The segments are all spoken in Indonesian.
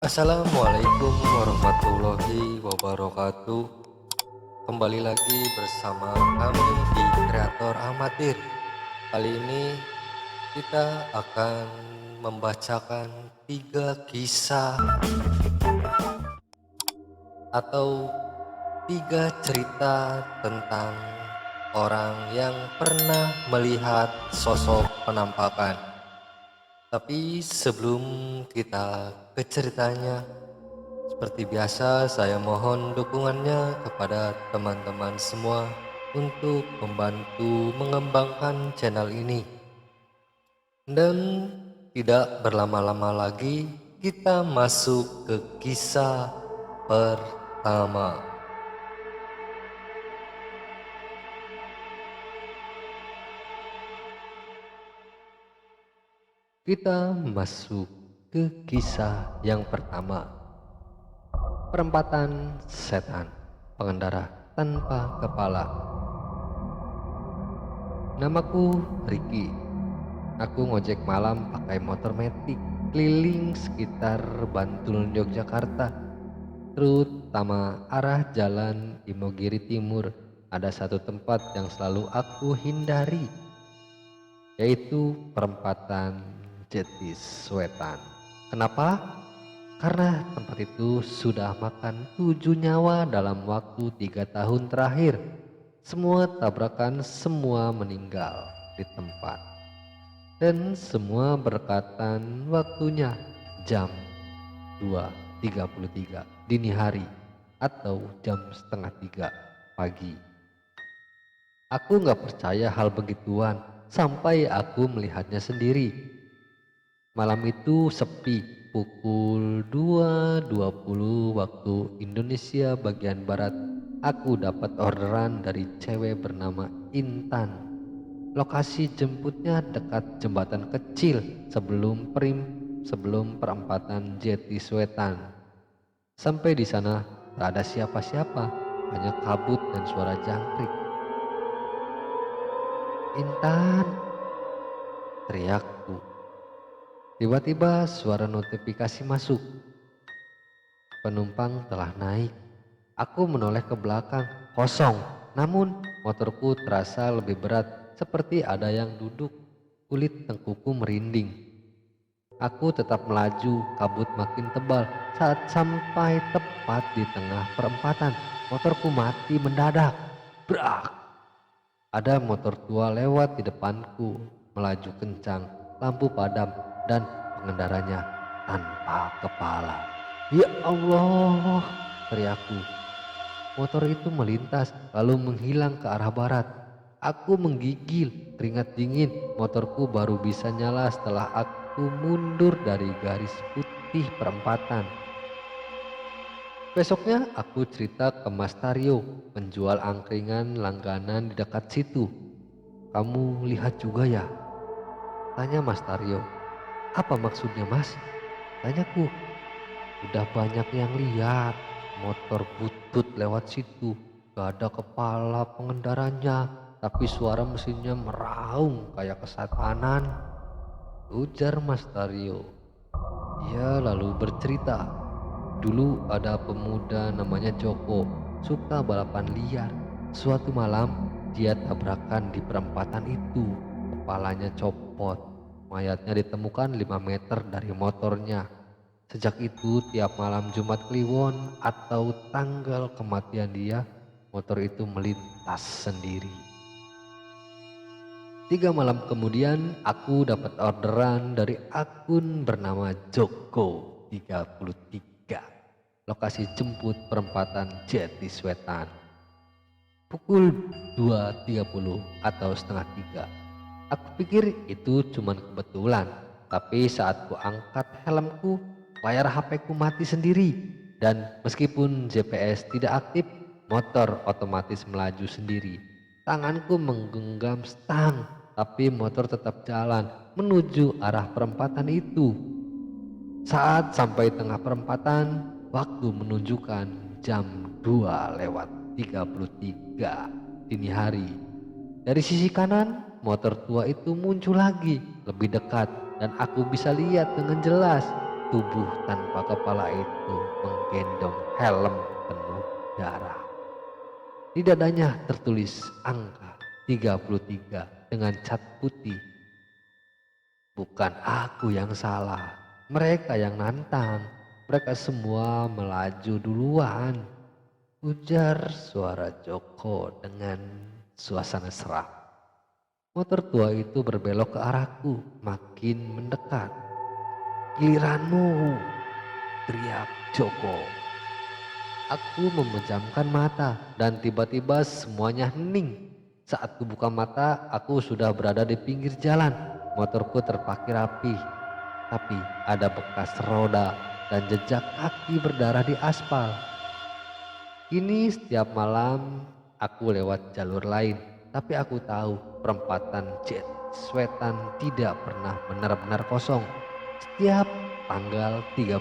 Assalamualaikum warahmatullahi wabarakatuh. Kembali lagi bersama kami di Kreator Amatir. Kali ini kita akan membacakan 3 kisah atau 3 cerita tentang orang yang pernah melihat sosok penampakan. Tapi sebelum kita ke ceritanya, seperti biasa saya mohon dukungannya kepada teman-teman semua untuk membantu mengembangkan channel ini. Dan tidak berlama-lama lagi, kita masuk ke kisah pertama. Kita masuk ke kisah yang pertama. Perempatan setan, pengendara tanpa kepala. Namaku Ricky. Aku ngojek malam pakai motor metik keliling sekitar Bantul, Yogyakarta, terutama arah jalan Imogiri Timur. Ada satu tempat yang selalu aku hindari, yaitu perempatan Jatiswetan. Kenapa? Karena tempat itu sudah makan 7 nyawa dalam waktu 3 tahun terakhir. Semua tabrakan, semua meninggal di tempat. Dan semua berdekatan waktunya jam 2.33 dini hari atau jam setengah 3 pagi. Aku gak percaya hal begituan sampai aku melihatnya sendiri. Malam itu sepi, pukul 2.20 waktu Indonesia bagian Barat. Aku dapat orderan dari cewek bernama Intan. Lokasi jemputnya dekat jembatan kecil sebelum perempatan Jatiswetan. Sampai di sana tak ada siapa-siapa, hanya kabut dan suara jangkrik. "Intan!" teriakku. Tiba-tiba suara notifikasi masuk. Penumpang telah naik. Aku menoleh ke belakang, kosong. Namun motorku terasa lebih berat, seperti ada yang duduk. Kulit tengkuku merinding. Aku tetap melaju, kabut makin tebal. Saat sampai tepat di tengah perempatan, motorku mati mendadak. Brak! Ada motor tua lewat di depanku, melaju kencang, lampu padam, dan pengendaranya tanpa kepala. "Ya Allah!" teriakku. Motor itu melintas lalu menghilang ke arah barat. Aku menggigil, keringat dingin. Motorku baru bisa nyala setelah aku mundur dari garis putih perempatan. Besoknya aku cerita ke Mas Taryo, penjual angkringan langganan di dekat situ. "Kamu lihat juga ya?" tanya Mas Taryo. "Apa maksudnya, Mas?" tanyaku. "Udah banyak yang lihat motor butut lewat situ. Gak ada kepala pengendaranya, tapi suara mesinnya meraung kayak kesatanan," ujar Mas Taryo. Ia lalu bercerita, dulu ada pemuda namanya Joko, suka balapan liar. Suatu malam dia tabrakan di perempatan itu. Kepalanya copot. Mayatnya ditemukan 5 meter dari motornya. Sejak itu tiap malam Jumat Kliwon atau tanggal kematian dia, motor itu melintas sendiri. 3 malam kemudian aku dapat orderan dari akun bernama Joko 33. Lokasi jemput perempatan Jatiswetan. Pukul 2.30 atau setengah 3. Aku pikir itu cuma kebetulan, tapi saat ku angkat helmku, layar HP ku mati sendiri. Dan meskipun GPS tidak aktif, motor otomatis melaju sendiri. Tanganku menggenggam stang, tapi motor tetap jalan menuju arah perempatan itu. Saat sampai tengah perempatan, waktu menunjukkan jam 2.33 dini hari. Dari sisi kanan, motor tua itu muncul lagi, lebih dekat, dan aku bisa lihat dengan jelas tubuh tanpa kepala itu menggendong helm penuh darah. Di dadanya tertulis angka 33 dengan cat putih. Bukan aku yang salah, mereka yang nantang. Mereka semua melaju duluan, ujar suara Joko dengan suasana seram. Motor tua itu berbelok ke arahku, makin mendekat. Giliranmu, teriak Joko. Aku memejamkan mata dan tiba-tiba semuanya hening. Saat kubuka mata, aku sudah berada di pinggir jalan. Motorku terparkir rapi, tapi ada bekas roda dan jejak kaki berdarah di aspal. Kini setiap malam aku lewat jalur lain, tapi aku tahu perempatan Jet Swetan tidak pernah benar-benar kosong. Setiap tanggal 13,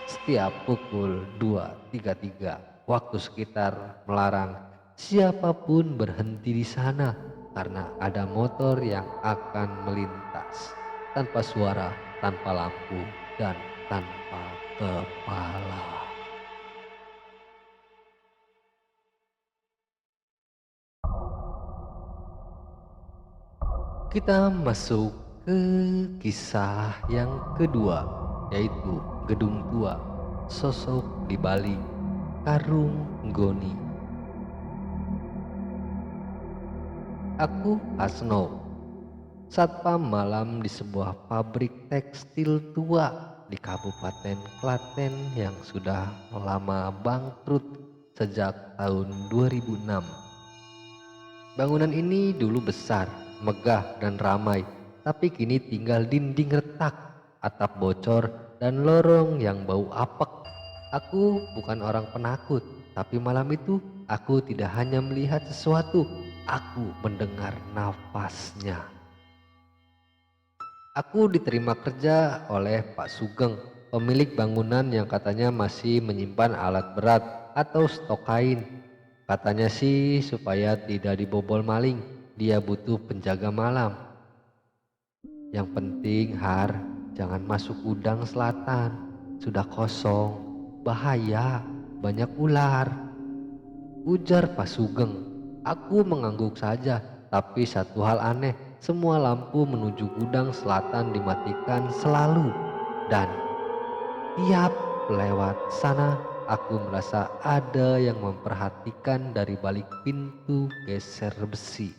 setiap pukul 2.33, waktu sekitar melarang siapapun berhenti di sana karena ada motor yang akan melintas tanpa suara, tanpa lampu, dan tanpa kepala. Kita masuk ke kisah yang kedua, yaitu Gedung Tua, Sosok di Balik Karung Goni. Aku Hasno, satpam malam di sebuah pabrik tekstil tua di Kabupaten Klaten yang sudah lama bangkrut sejak tahun 2006. Bangunan ini dulu besar, megah dan ramai, tapi kini tinggal dinding retak, atap bocor, dan lorong yang bau apek. Aku bukan orang penakut, tapi malam itu aku tidak hanya melihat sesuatu, aku mendengar nafasnya. Aku diterima kerja oleh Pak Sugeng, pemilik bangunan yang katanya masih menyimpan alat berat atau stok kain. Katanya sih supaya tidak dibobol maling, dia butuh penjaga malam. Yang penting jangan masuk gudang selatan, sudah kosong, bahaya, banyak ular, ujar Pak Sugeng. Aku mengangguk saja, tapi satu hal aneh, semua lampu menuju gudang selatan dimatikan selalu. Dan tiap lewat sana, aku merasa ada yang memperhatikan dari balik pintu geser besi.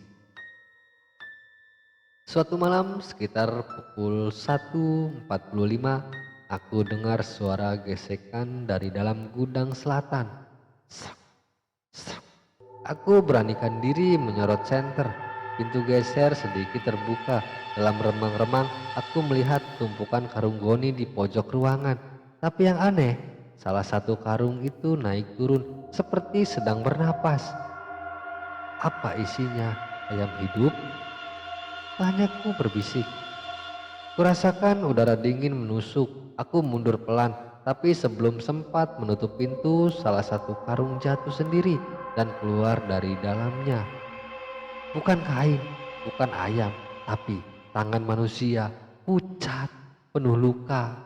Suatu malam sekitar pukul 1.45, aku dengar suara gesekan dari dalam gudang selatan. Srek, srek. Aku beranikan diri menyorot senter. Pintu geser sedikit terbuka. Dalam remang-remang, aku melihat tumpukan karung goni di pojok ruangan. Tapi yang aneh, salah satu karung itu naik turun seperti sedang bernapas. Apa isinya? Ayam hidup? Tanyaku berbisik. Kurasakan udara dingin menusuk. Aku mundur pelan, tapi sebelum sempat menutup pintu, salah satu karung jatuh sendiri dan keluar dari dalamnya. Bukan kain, bukan ayam, tapi tangan manusia, pucat, penuh luka.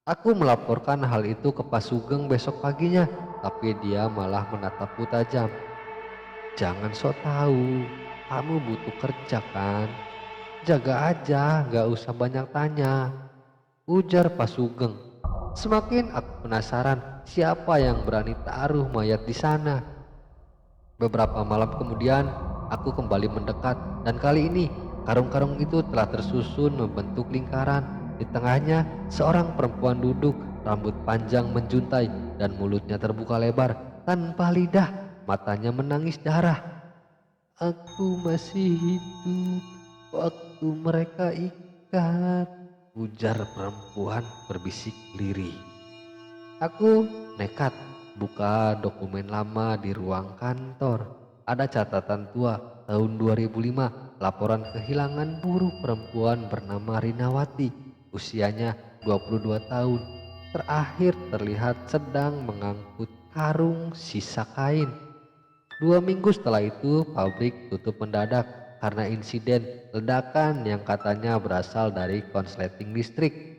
Aku melaporkan hal itu ke Pak Sugeng besok paginya, tapi dia malah menatapku tajam. Jangan sok tahu, kamu butuh kerja kan? Jaga aja, gak usah banyak tanya, ujar Pak Sugeng. Semakin aku penasaran siapa yang berani taruh mayat di sana. Beberapa malam kemudian, aku kembali mendekat dan kali ini karung-karung itu telah tersusun membentuk lingkaran. Di tengahnya seorang perempuan duduk, rambut panjang menjuntai dan mulutnya terbuka lebar tanpa lidah, matanya menangis darah. Aku masih hidup waktu mereka ikat, ujar perempuan berbisik lirih. Aku nekat buka dokumen lama di ruang kantor. Ada catatan tua tahun 2005, laporan kehilangan buruh perempuan bernama Rinawati, usianya 22 tahun. Terakhir terlihat sedang mengangkut karung sisa kain. 2 minggu setelah itu pabrik tutup mendadak karena insiden ledakan yang katanya berasal dari konsleting listrik.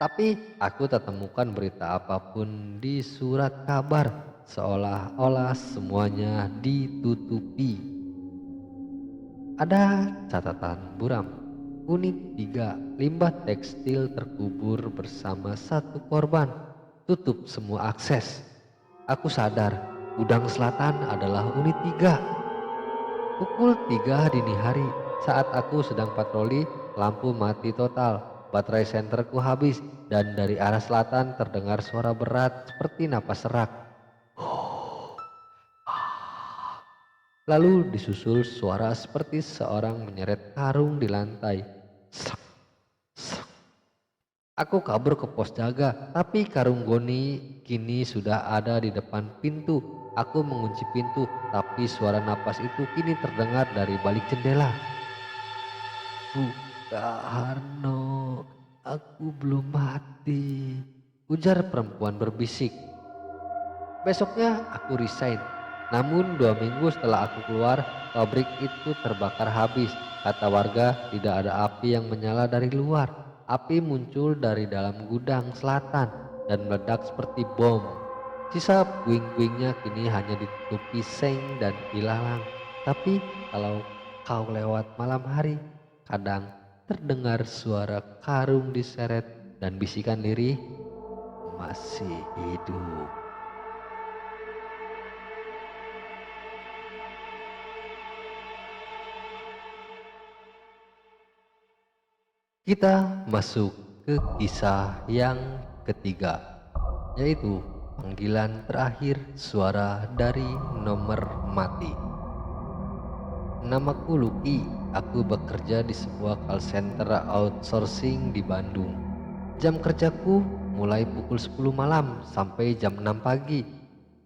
Tapi aku tak temukan berita apapun di surat kabar, seolah-olah semuanya ditutupi. Ada catatan buram. Unit 3, limbah tekstil terkubur bersama satu korban. Tutup semua akses. Aku sadar, gudang selatan adalah unit 3. Pukul 3 dini hari, saat aku sedang patroli, lampu mati total. Baterai senterku habis dan dari arah selatan terdengar suara berat seperti napas serak. Lalu disusul suara seperti seorang menyeret karung di lantai. Sek, sek. Aku kabur ke pos jaga, tapi karung goni kini sudah ada di depan pintu. Aku mengunci pintu, tapi suara napas itu kini terdengar dari balik jendela. Bu Karno, aku belum mati, ujar perempuan berbisik. Besoknya aku resign. Namun 2 minggu setelah aku keluar, pabrik itu terbakar habis. Kata warga, tidak ada api yang menyala dari luar. Api muncul dari dalam gudang selatan dan meledak seperti bom. Sisa puing-puingnya kini hanya ditutupi seng dan ilalang. Tapi kalau kau lewat malam hari, kadang terdengar suara karung diseret dan bisikan lirih, masih hidup. Kita masuk ke kisah yang ketiga, yaitu panggilan terakhir suara dari nomor mati. Namaku Luki, aku bekerja di sebuah call center outsourcing di Bandung. Jam kerjaku mulai pukul 10 malam sampai jam 6 pagi.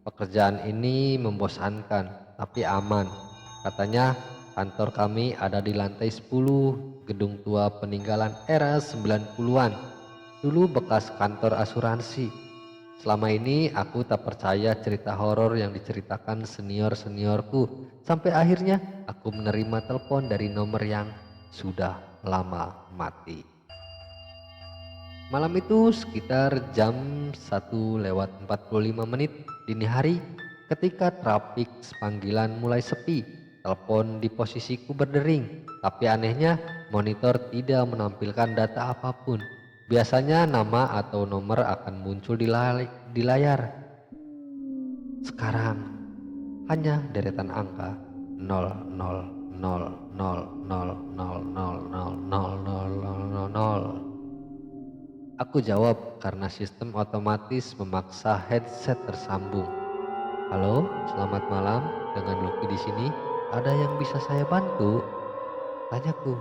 Pekerjaan ini membosankan tapi aman. Katanya kantor kami ada di lantai 10, gedung tua peninggalan era 90-an. Dulu bekas kantor asuransi. Selama ini aku tak percaya cerita horor yang diceritakan senior-seniorku. Sampai akhirnya aku menerima telepon dari nomor yang sudah lama mati. Malam itu sekitar jam 1:45 dini hari, ketika trafik panggilan mulai sepi, telepon di posisiku berdering. Tapi anehnya monitor tidak menampilkan data apapun. Biasanya nama atau nomor akan muncul di layar. Sekarang hanya deretan angka 000000000000. Aku jawab karena sistem otomatis memaksa headset tersambung. Halo, selamat malam. Dengan Lucky di sini. Ada yang bisa saya bantu? Tanyaku.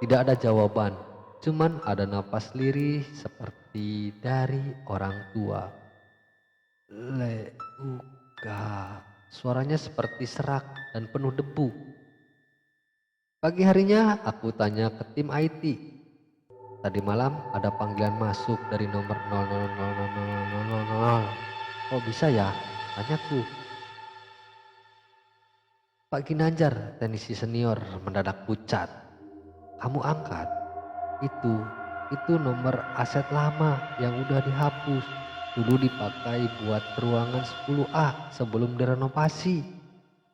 Tidak ada jawaban. Cuman ada napas lirih seperti dari orang tua. Leuka. Suaranya seperti serak dan penuh debu. Pagi harinya aku tanya ke tim IT. Tadi malam ada panggilan masuk dari nomor 00000000. Kok bisa ya? Tanyaku. Pak Ginanjar, teknisi senior, mendadak pucat. Kamu angkat. Itu nomor aset lama yang udah dihapus. Dulu dipakai buat ruangan 10A sebelum direnovasi.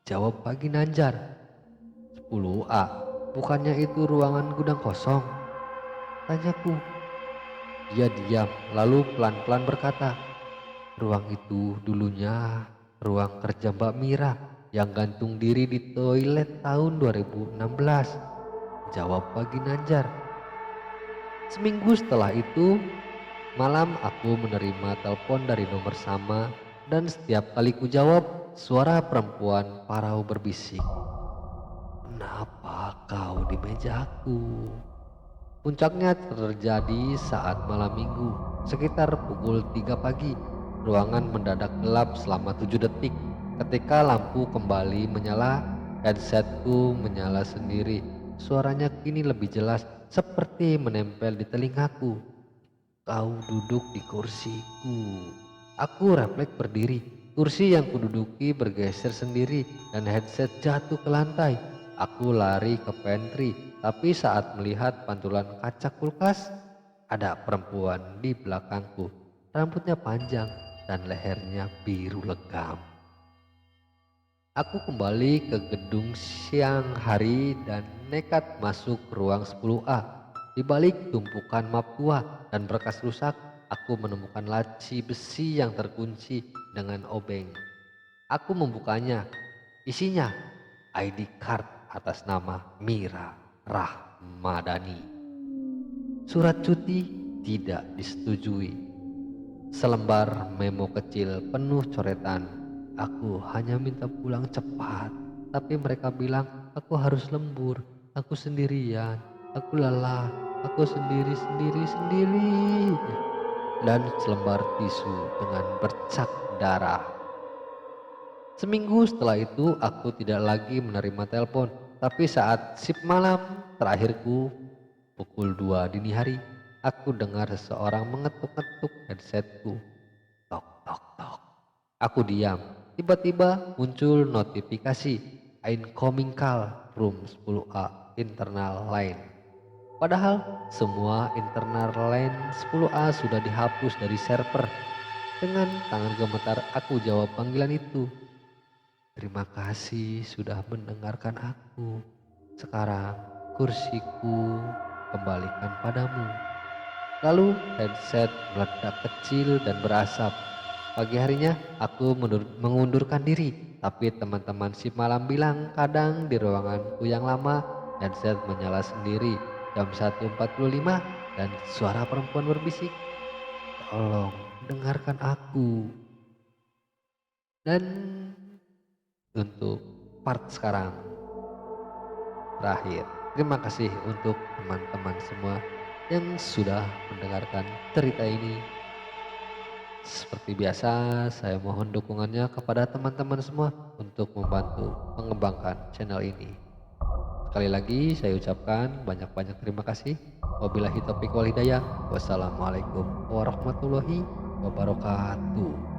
Jawab Pak Ginanjar. 10A? Bukannya itu ruangan gudang kosong? Tanyaku. Dia diam, lalu pelan-pelan berkata, ruang itu dulunya ruang kerja Mbak Mira yang gantung diri di toilet tahun 2016. Jawab Pak Ginanjar. Seminggu setelah itu, malam aku menerima telepon dari nomor sama dan setiap kali ku jawab, suara perempuan parau berbisik. Kenapa kau di mejaku? Puncaknya terjadi saat malam minggu, sekitar pukul 3 pagi. Ruangan mendadak gelap selama 7 detik. Ketika lampu kembali menyala, headsetku menyala sendiri. Suaranya kini lebih jelas, seperti menempel di telingaku. Kau duduk di kursiku. Aku refleks berdiri. Kursi yang kududuki bergeser sendiri dan headset jatuh ke lantai. Aku lari ke pantry, tapi saat melihat pantulan kaca kulkas, Ada perempuan di belakangku. Rambutnya panjang dan lehernya biru legam. Aku kembali ke gedung siang hari dan nekat masuk ruang 10A. Di balik tumpukan map tua dan berkas rusak, aku menemukan laci besi yang terkunci dengan obeng. Aku membukanya. Isinya ID card atas nama Mira Rahmadani. Surat cuti tidak disetujui. Selembar memo kecil penuh coretan. Aku hanya minta pulang cepat, tapi mereka bilang aku harus lembur, aku sendirian, aku lelah, aku sendiri. Dan selembar tisu dengan bercak darah. Seminggu setelah itu aku tidak lagi menerima telepon, tapi saat shift malam terakhirku pukul 2 dini hari, aku dengar seseorang mengetuk-ngetuk headsetku. Tok tok tok. Aku diam. Tiba-tiba muncul notifikasi incoming call room 10A internal line. Padahal semua internal line 10A sudah dihapus dari server. Dengan tangan gemetar aku jawab panggilan itu. Terima kasih sudah mendengarkan aku. Sekarang kursiku kembalikan padamu. Lalu headset meledak kecil dan berasap. Pagi harinya aku mengundurkan diri, tapi teman-teman si malam bilang kadang di ruanganku yang lama headset menyala sendiri jam 1.45 dan suara perempuan berbisik, "Tolong dengarkan aku." Dan untuk part sekarang terakhir, terima kasih untuk teman-teman semua yang sudah mendengarkan cerita ini. Seperti biasa, saya mohon dukungannya kepada teman-teman semua untuk membantu mengembangkan channel ini. Sekali lagi saya ucapkan banyak-banyak terima kasih. Wabillahi taufiq wal hidayah. Wassalamualaikum warahmatullahi wabarakatuh.